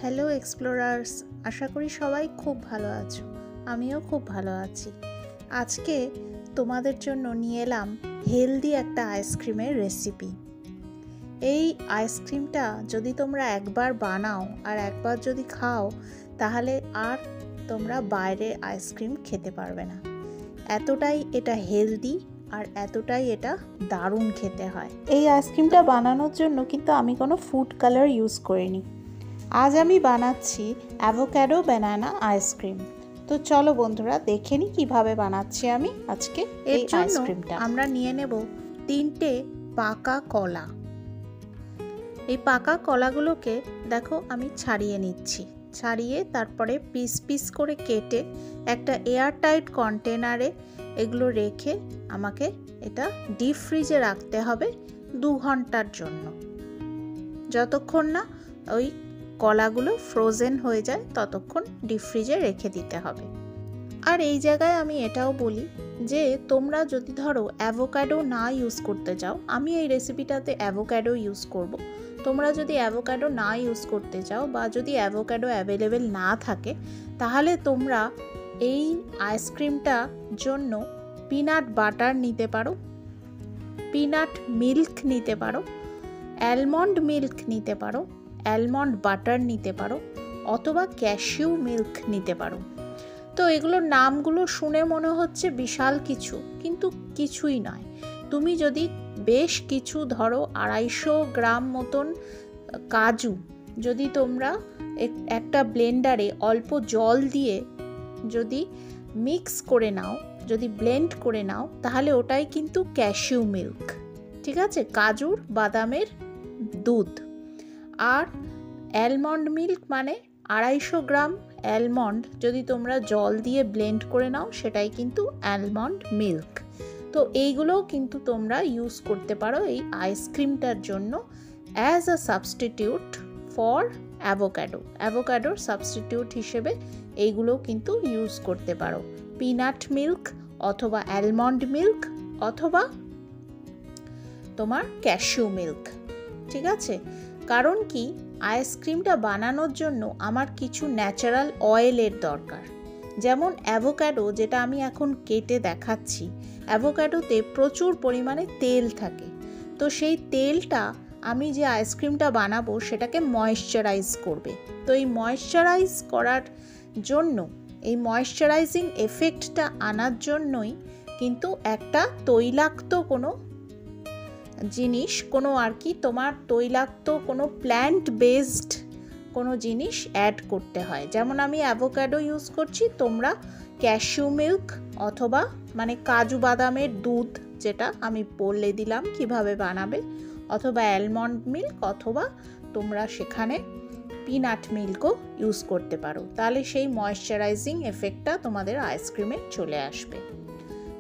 Hello explorers, আশা করি সবাই খুব ভালো আছো। আমিও খুব ভালো আছি। আজকে তোমাদের জন্য নিয়ে এলাম হেলদি একটা আইসক্রিমের রেসিপি। এই আইসক্রিমটা যদি তোমরা একবার বানাও আর একবার যদি খাও, তাহলে আর তোমরা বাইরের আইসক্রিম খেতে পারবে না। এতটাই এটা হেলদি আর এতটাই এটা দারুণ খেতে হয়। এই আইসক্রিমটা বানানোর জন্য কিন্তু আমি কোনো ফুড কালার ইউজ করিনি। আজ আমি বানাচ্ছি অ্যাভোক্যাডো ব্যানানা আইসক্রিম। তো চলো বন্ধুরা, দেখে নিই কীভাবে বানাচ্ছি আমি আজকে এই আইসক্রিমটা। আমরা নিয়ে নেব 3টে পাকা কলা। এই পাকা কলাগুলোকে দেখো আমি ছাড়িয়ে নিচ্ছি। ছাড়িয়ে তারপরে পিস পিস করে কেটে একটা এয়ারটাইট কন্টেনারে এগুলো রেখে আমাকে এটা ডিপ ফ্রিজে রাখতে হবে 2 ঘন্টার জন্য। যতক্ষণ না ওই কলাগুলো ফ্রোজেন হয়ে যায় ততক্ষণ ডিপ ফ্রিজে রেখে দিতে হবে। আর এই জায়গায় আমি এটাও বলি যে তোমরা যদি ধরো অ্যাভোক্যাডো না ইউজ করতে চাও, আমি এই রেসিপিটাতে অ্যাভোক্যাডো ইউজ করব। তোমরা যদি অ্যাভোক্যাডো না ইউজ করতে চাও বা যদি অ্যাভোক্যাডো অ্যাভেলেবেল না থাকে, তাহলে তোমরা এই আইসক্রিমটার জন্য পিনাট বাটার নিতে পারো, পিনাট মিল্ক নিতে পারো, অ্যালমন্ড মিল্ক নিতে পারো, অ্যালমন্ড বাটার নিতে পারো, অথবা ক্যাশিউ মিল্ক নিতে পারো। তো এগুলোর নামগুলো শুনে মনে হচ্ছে বিশাল কিছু, কিন্তু কিছুই নয়। তুমি যদি বেশ কিছু ধরো 250 গ্রাম মতন কাজু যদি তোমরা একটা ব্লেন্ডারে অল্প জল দিয়ে যদি মিক্স করে নাও, যদি ব্লেন্ড করে নাও, তাহলে ওটাই কিন্তু ক্যাশিউ মিল্ক। ঠিক আছে, কাজুর বাদামের দুধ। আর অ্যালমন্ড মিল্ক মানে 250 গ্রাম অ্যালমন্ড যদি তোমরা জল দিয়ে ব্লেন্ড করে নাও, সেটাই কিন্তু অ্যালমন্ড মিল্ক। তো এইগুলোও কিন্তু তোমরা ইউজ করতে পারো এই আইসক্রিমটার জন্য as a substitute for avocado. অ্যাভোক্যাডোর সাবস্টিটিউট হিসেবে এইগুলোও কিন্তু ইউজ করতে পারো। পিনাট মিল্ক অথবা অ্যালমন্ড মিল্ক অথবা তোমার ক্যাশিউ মিল্ক। ঠিক আছে, কারণ কি আইসক্রিমটা বানানোর জন্য আমার কিছু ন্যাচারাল অয়েলের দরকার। যেমন অ্যাভোক্যাডো, যেটা আমি এখন কেটে দেখাচ্ছি, অ্যাভোক্যাডোতে প্রচুর পরিমাণে তেল থাকে। তো সেই তেলটা আমি যে আইসক্রিমটা বানাবো সেটাকে ময়েশ্চারাইজ করবে। তো এই ময়েশ্চারাইজ করার জন্য, এই ময়েশ্চারাইজিং এফেক্টটা আনার জন্যই কিন্তু একটা তৈলাক্ত কোনো জিনিস, কোনো আর কি তোমার তৈলাক্ত কোনো প্ল্যান্ট বেসড কোনো জিনিস অ্যাড করতে হয়। যেমন আমি অ্যাভোক্যাডো ইউজ করছি, তোমরা ক্যাশিউ মিল্ক অথবা মানে কাজু বাদামের দুধ, যেটা আমি বলে দিলাম কিভাবে বানাবে, অথবা অ্যালমন্ড মিল্ক, অথবা তোমরা সেখানে পিনাট মিল্কও ইউজ করতে পারো। তাহলে সেই ময়েশ্চারাইজিং এফেক্টটা তোমাদের আইসক্রিমে চলে আসবে।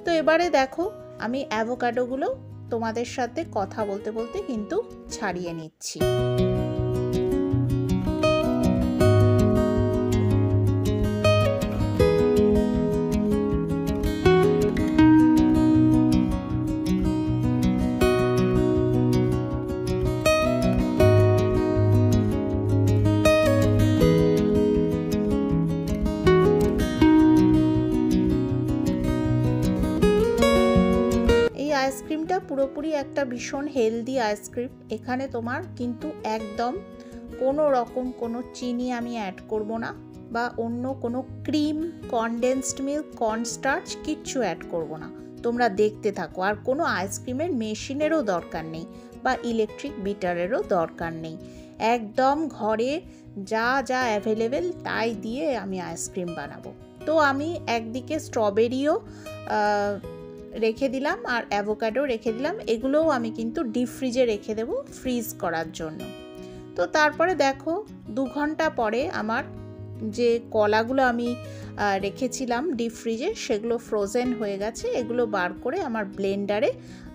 তো এবারে দেখো আমি অ্যাভোক্যাডোগুলো তোমাদের সাথে কথা বলতে বলতে কিন্তু ছাড়িয়ে নিচ্ছি। আইসক্রিমটা পুরোপুরি একটা ভীষণ হেলদি আইসক্রিম। এখানে তোমার কিন্তু একদম কোনো রকম কোনো চিনি আমি অ্যাড করব না, বা অন্য কোনো ক্রিম, কনডেন্সড মিল্ক, কর্নস্টার্চ কিচ্ছু অ্যাড করব না। তোমরা দেখতে থাকো। আর কোনো আইসক্রিমের মেশিনেরও দরকার নেই বা ইলেকট্রিক বিটারেরও দরকার নেই। একদম ঘরে যা যা অ্যাভেলেবেল তাই দিয়ে আমি আইসক্রিম বানাবো। তো আমি একদিকে স্ট্রবেরিও রেখে দিলাম আর অ্যাভোক্যাডো রেখে দিলাম। এগুলোও আমি কিন্তু ডিপ ফ্রিজে রেখে দেবো ফ্রিজ করার জন্য। তো তারপরে দেখো 2 ঘন্টা পরে আমার যে কলাগুলো আমি রেখেছিলাম ডিপ ফ্রিজে, সেগুলো ফ্রোজেন হয়ে গেছে। এগুলো বার করে আমার ব্লেন্ডারে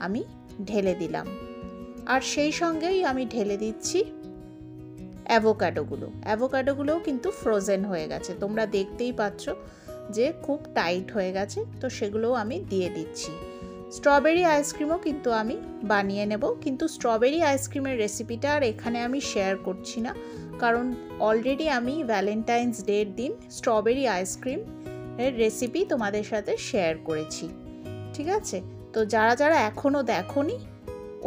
আমি ঢেলে দিলাম। আর সেই সঙ্গেই আমি ঢেলে দিচ্ছি অ্যাভোক্যাডোগুলোও কিন্তু ফ্রোজেন হয়ে গেছে। তোমরা দেখতেই পাচ্ছ যে খুব টাইট হয়ে গেছে। তো সেগুলোও আমি দিয়ে দিচ্ছি। স্ট্রবেরি আইসক্রিমও কিন্তু আমি বানিয়ে নেব, কিন্তু স্ট্রবেরি আইসক্রিমের রেসিপিটা আর এখানে আমি শেয়ার করছি না। কারণ অলরেডি আমি ভ্যালেন্টাইন্স ডের দিন স্ট্রবেরি আইসক্রিম এর রেসিপি তোমাদের সাথে শেয়ার করেছি। ঠিক আছে, তো যারা যারা এখনও দেখোনি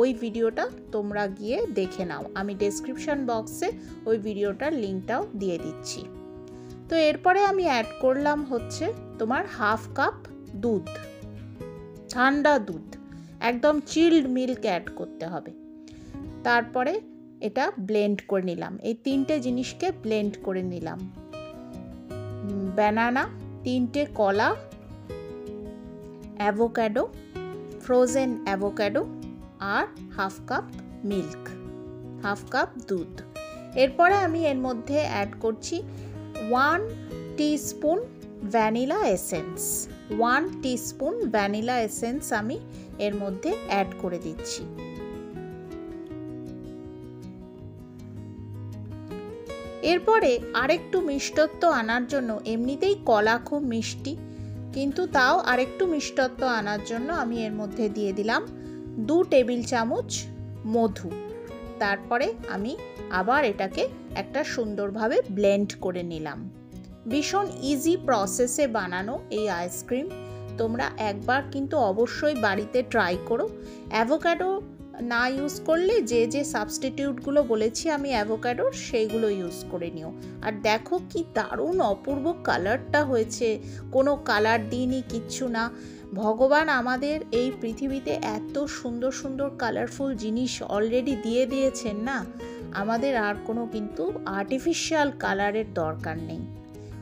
ওই ভিডিওটা তোমরা গিয়ে দেখে নাও, আমি ডেসক্রিপশন বক্সে ওই ভিডিওটার লিঙ্কটাও দিয়ে দিচ্ছি। তো এরপরে আমি অ্যাড করলাম হচ্ছে তোমার 1/2 কাপ দুধ, ঠান্ডা দুধ, একদম চিল্ড মিল্ক অ্যাড করতে হবে। তারপরে এটা ব্লেন্ড করে নিলাম, এই 3টে জিনিসকে ব্লেন্ড করে নিলাম। ব্যানানা, 3টে কলা, অ্যাভোক্যাডো, ফ্রোজেন অ্যাভোক্যাডো আর 1/2 কাপ মিল্ক, 1/2 কাপ দুধ। এরপরে আমি এর মধ্যে অ্যাড করছি 1 teaspoon vanilla essence. 1 teaspoon vanilla essence আমি এর মধ্যে অ্যাড করে দিচ্ছি। এরপরে আরেকটু মিষ্টত্ব আনার জন্য, এমনিতেই কলা খুব মিষ্টি, কিন্তু তাও আরেকটু মিষ্টত্ব আনার জন্য আমি এর মধ্যে দিয়ে দিলাম 2 টেবিল চামচ মধু। তারপরে আমি আবার এটাকে একটা সুন্দরভাবে ব্লেন্ড করে নিলাম। ভীষণ ইজি প্রসেসে বানানো এই আইসক্রিম, তোমরা একবার কিন্তু অবশ্যই বাড়িতে ট্রাই করো। অ্যাভোক্যাডো না ইউজ করলে যে যে সাবস্টিটিউটগুলো বলেছি আমি অ্যাভোক্যাডোর, সেইগুলো ইউজ করে নিও। আর দেখো কি দারুণ অপূর্ব কালারটা হয়েছে, কোনো কালার দিইনি, কিচ্ছু না। ভগবান আমাদের এই পৃথিবীতে এত সুন্দর সুন্দর কালারফুল জিনিস অলরেডি দিয়ে দিয়েছেন না, আমাদের আর কোনো কিন্তু আর্টিফিশিয়াল কালারের দরকার নেই।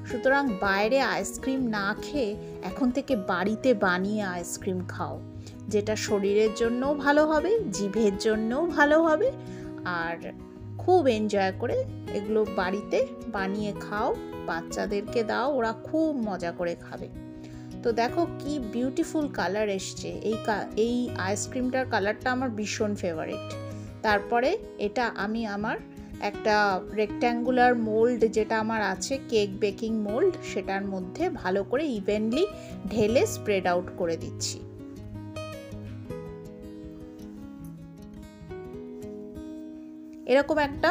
সুতরাং বাইরে আইসক্রিম না খেয়ে এখন থেকে বাড়িতে বানিয়ে আইসক্রিম খাও, যেটা শরীরের জন্যও ভালো হবে, জিভের জন্যও ভালো হবে, আর খুব এনজয় করে এগুলো বাড়িতে বানিয়ে খাও, বাচ্চাদেরকে দাও, ওরা খুব মজা করে খাবে। তো দেখো কি বিউটিফুল কালার এসছে, এই আইসক্রিমটার কালারটা আমার ভীষণ ফেভারিট। তারপরে এটা আমি আমার একটা রেক্ট্যাঙ্গুলার মোল্ড যেটা আমার আছে, কেক বেকিং মোল্ড, সেটার মধ্যে ভালো করে ইভেনলি ঢেলে স্প্রেড আউট করে দিচ্ছি। এরকম একটা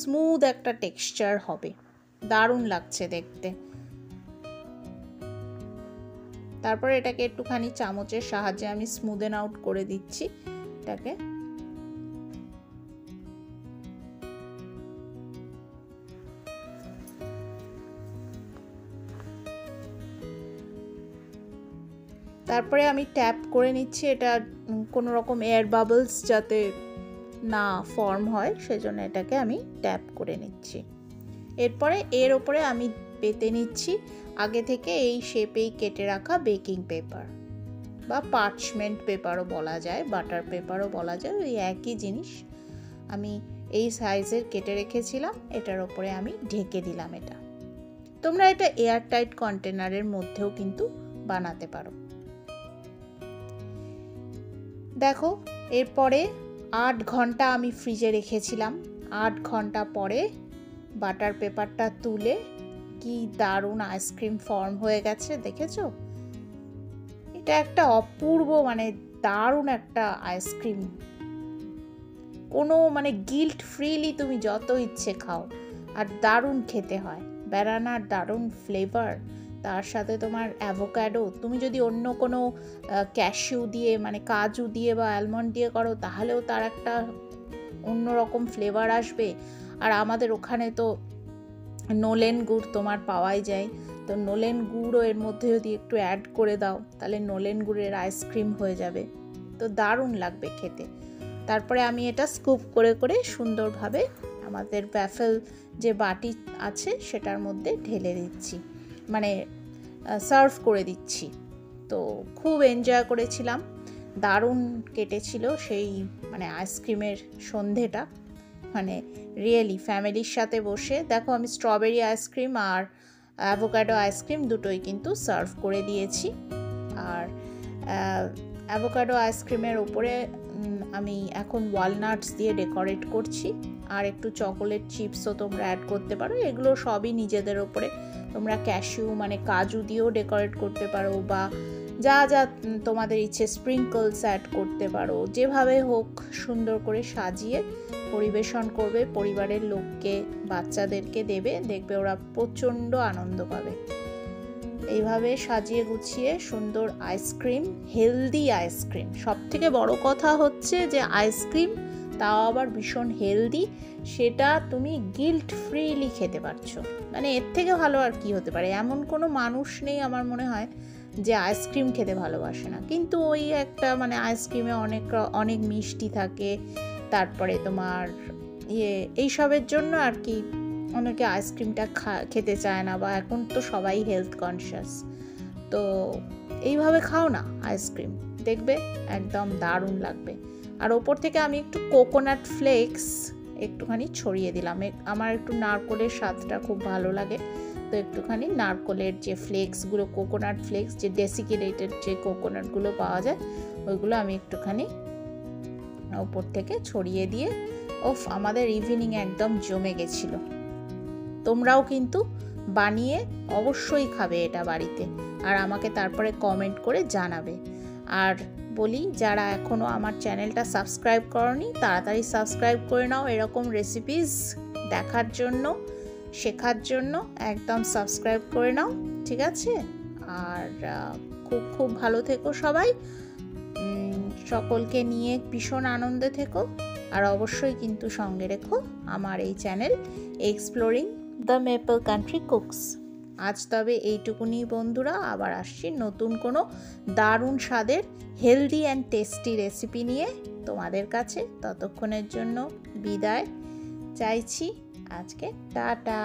স্মুথ একটা টেক্সচার হবে, দারুণ লাগছে দেখতে। তারপর এটাকে একটুখানি চামচের সাহায্যে আমি স্মুদেন আউট করে দিচ্ছি এটাকে। তারপরে আমি ট্যাপ করে নিচ্ছি, এটা কোনো রকম এয়ার বাবলস যাতে না ফর্ম হয় সেজন্য এটাকে আমি ট্যাপ করে নিচ্ছি। এরপরে এর ওপরে আমি পেতে নিচ্ছি আগে থেকে এই শেপেই কেটে রাখা বেকিং পেপার বা পার্চমেন্ট পেপারও বলা যায়, বাটার পেপারও বলা যায়, ওই একই জিনিস। আমি এই সাইজের কেটে রেখেছিলাম, এটার ওপরে আমি ঢেকে দিলাম। এটা তোমরা এটা এয়ারটাইট কন্টেনারের মধ্যেও কিন্তু বানাতে পারো। দেখো এরপরে 8 ঘন্টা আমি ফ্রিজে রেখেছিলাম। 8 ঘন্টা পরে বাটার পেপারটা তুলে কি দারুণ আইসক্রিম ফর্ম হয়ে গেছে, দেখেছো? এটা একটা অপূর্ব মানে দারুণ একটা আইসক্রিম, কোনো মানে গিল্ট ফ্রিলি তুমি যত ইচ্ছে খাও, আর দারুণ খেতে হয়। ব্যানানার দারুণ ফ্লেভার, তার সাথে তোমার অ্যাভোক্যাডো, তুমি যদি অন্য কোনো ক্যাশিউ দিয়ে মানে কাজু দিয়ে বা অ্যালমন্ড দিয়ে করো তাহলেও তার একটা অন্যরকম ফ্লেভার আসবে। আর আমাদের ওখানে তো নোলেন গুড় তোমার পাওয়াই যায়, তো নোলেন গুড়ও এর মধ্যে যদি একটু অ্যাড করে দাও তাহলে নোলেন গুড়ের আইসক্রিম হয়ে যাবে, তো দারুণ লাগবে খেতে। তারপরে আমি এটা স্কুপ করে করে সুন্দরভাবে আমাদের ব্যাফেল যে বাটি আছে সেটার মধ্যে ঢেলে দিচ্ছি, মানে সার্ভ করে দিচ্ছি। তো খুব এনজয় করেছিলাম, দারুণ কেটেছিল সেই মানে আইসক্রিমের সন্ধেটা, মানে রিয়েলি ফ্যামিলির সাথে বসে। দেখো আমি স্ট্রবেরি আইসক্রিম আর অ্যাভোক্যাডো আইসক্রিম দুটোই কিন্তু সার্ভ করে দিয়েছি। আর অ্যাভোক্যাডো আইসক্রিমের ওপরে আমি এখন ওয়ালনাটস দিয়ে ডেকোরেট করছি, আর একটু চকোলেট চিপসও তোমরা অ্যাড করতে পারো। এগুলো সবই নিজেদের ওপরে, তোমরা ক্যাশিউ মানে কাজু দিয়েও ডেকোরেট করতে পারো, বা যা যা তোমাদের ইচ্ছে, স্প্রিঙ্কলস অ্যাড করতে পারো, যেভাবে হোক সুন্দর করে সাজিয়ে পরিবেশন করবে, পরিবারের লোককে বাচ্চাদেরকে দেবে, দেখবে ওরা প্রচণ্ড আনন্দ পাবে। এইভাবে সাজিয়ে গুছিয়ে সুন্দর আইসক্রিম, হেলদি আইসক্রিম, সব থেকে বড় কথা হচ্ছে যে আইসক্রিম তাও আবার ভীষণ হেলদি, সেটা তুমি গিল্ট ফ্রিলি খেতে পারছো। মানে এর থেকে ভালো আর কি হতে পারে? এমন কোনো মানুষ নেই আমার মনে হয় যে আইসক্রিম খেতে ভালোবাসে না, কিন্তু ওই একটা মানে আইসক্রিমে অনেক মিষ্টি থাকে, তারপরে তোমার এইসবের জন্য আর কি অনেকে আইসক্রিমটা খেতে চায় না, বা এখন তো সবাই হেলথ কনসিয়াস। তো এইভাবে খাও না আইসক্রিম, দেখবে একদম দারুণ লাগবে। আর ওপর থেকে আমি একটু কোকোনাট ফ্লেক্স একটুখানি ছড়িয়ে দিলাম, আমার একটু নারকোলের স্বাদটা খুব ভালো লাগে, তো একটুখানি নারকোলের যে ফ্লেক্সগুলো, কোকোনাট ফ্লেক্স, যে ডেসিকেটেড যে কোকোনাটগুলো পাওয়া যায়, ওইগুলো আমি একটুখানি ওপর থেকে ছড়িয়ে দিয়ে, আমাদের ইভিনিং একদম জমে গেছিলো। তোমরাও কিন্তু বানিয়ে অবশ্যই খাবে এটা বাড়িতে, আর আমাকে তারপরে কমেন্ট করে জানাবে। আর বলি, যারা এখনও আমার চ্যানেলটা সাবস্ক্রাইব করনি, তাড়াতাড়ি সাবস্ক্রাইব করে নাও। এরকম রেসিপিস দেখার জন্য, শেখার জন্য একদম সাবস্ক্রাইব করে নাও, ঠিক আছে? আর খুব খুব ভালো থেকো সবাই, সকলকে নিয়ে ভীষণ আনন্দে থেকো। আর অবশ্যই কিন্তু সঙ্গে রেখো আমার এই channel exploring the maple country cooks. আজ তবে এইটুকুনি বন্ধুরা, আবার আসছি নতুন কোনো দারুণ স্বাদের হেলদি অ্যান্ড টেস্টি রেসিপি নিয়ে তোমাদের কাছে। ততক্ষণের জন্য বিদায় চাইছি আজকে, টাটা।